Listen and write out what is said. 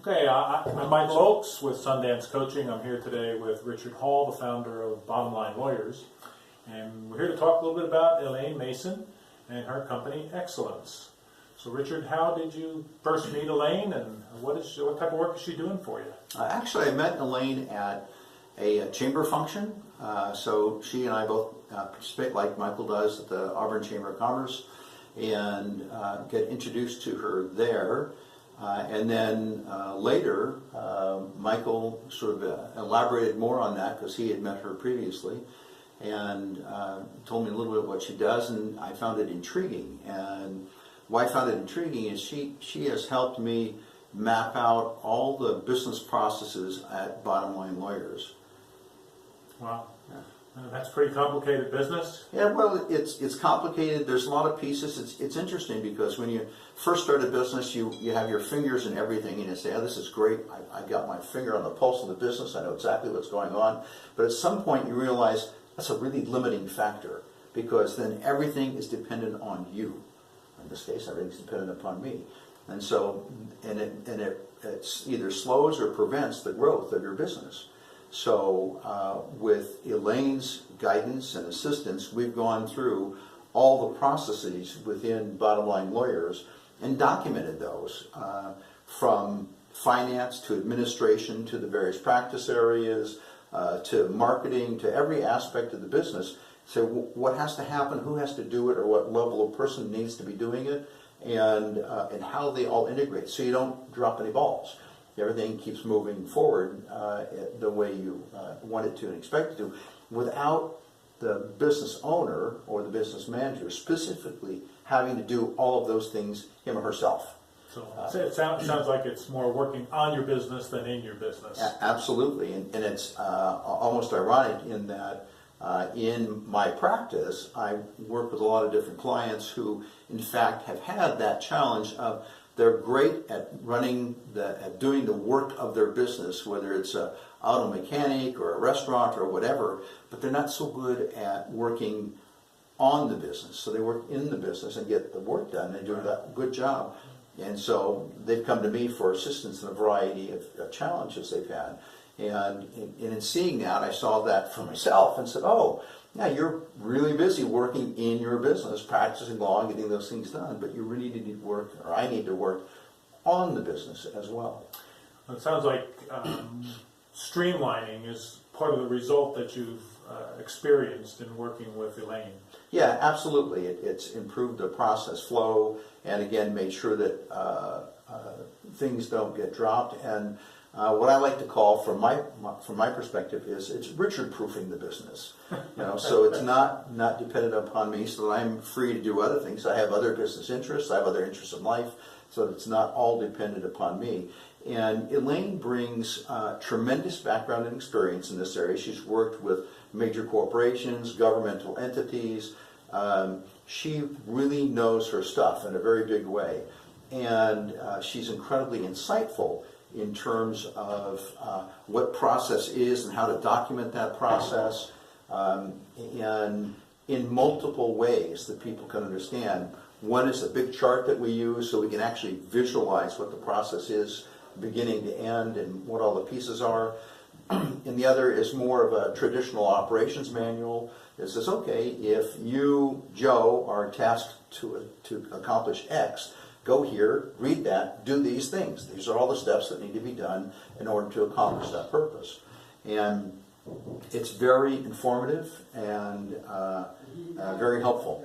Okay, I'm Mike Oakes with Sundance Coaching. I'm here today with Richard Hall, the founder of BottomLine Lawyers. And we're here to talk a little bit about Elaine Mason and her company, EXELLENZ. So Richard, how did you first meet Elaine, and what type of work is she doing for you? Actually, I met Elaine at a chamber function. So she and I both participate, like Michael does, at the Auburn Chamber of Commerce, and get introduced to her there. And then later, Michael sort of elaborated more on that because he had met her previously, and told me a little bit what she does, and I found it intriguing. And why I found it intriguing is she has helped me map out all the business processes at BottomLine Lawyers. Wow. Yeah. That's a pretty complicated business. Yeah, well, it's complicated. There's a lot of pieces. It's interesting because when you first start a business, you have your fingers in everything, and you say, oh, this is great. I've got my finger on the pulse of the business. I know exactly what's going on. But at some point, you realize that's a really limiting factor, because then everything is dependent on you. In this case, everything's dependent upon me. And so, it's either slows or prevents the growth of your business. So with Elaine's guidance and assistance, we've gone through all the processes within BottomLine Lawyers and documented those, from finance to administration to the various practice areas to marketing to every aspect of the business. So what has to happen, who has to do it, or what level of person needs to be doing it, and how they all integrate, so you don't drop any balls. Everything keeps moving forward the way you want it to and expect it to, without the business owner or the business manager specifically having to do all of those things him or herself. So it sounds like it's more working on your business than in your business. Absolutely, and it's almost ironic in that in my practice, I work with a lot of different clients who, in fact, have had that challenge of they're great at doing the work of their business, whether it's an auto mechanic or a restaurant or whatever, but they're not so good at working on the business. So they work in the business and get the work done. They do a good job. And so they've come to me for assistance in a variety of challenges they've had. And in seeing that, I saw that for myself and said, oh, yeah, you're really busy working in your business, practicing law and getting those things done, but you really need to work, or I need to work on the business as well. It sounds like streamlining is part of the result that you've experienced in working with Elaine. Yeah, absolutely. It's improved the process flow, and again, made sure that things don't get dropped. And what I like to call, from my perspective, is it's Richard-proofing the business. So it's not dependent upon me, so that I'm free to do other things. I have other business interests. I have other interests in life, so it's not all dependent upon me. And Elaine brings tremendous background and experience in this area. She's worked with major corporations, governmental entities. She really knows her stuff in a very big way, and she's incredibly insightful in terms of what process is and how to document that process, and in multiple ways that people can understand. One is a big chart that we use so we can actually visualize what the process is beginning to end and what all the pieces are. And the other is more of a traditional operations manual that says, okay, if you, Joe, are tasked to accomplish X, go here, read that, do these things. These are all the steps that need to be done in order to accomplish that purpose. And it's very informative and very helpful.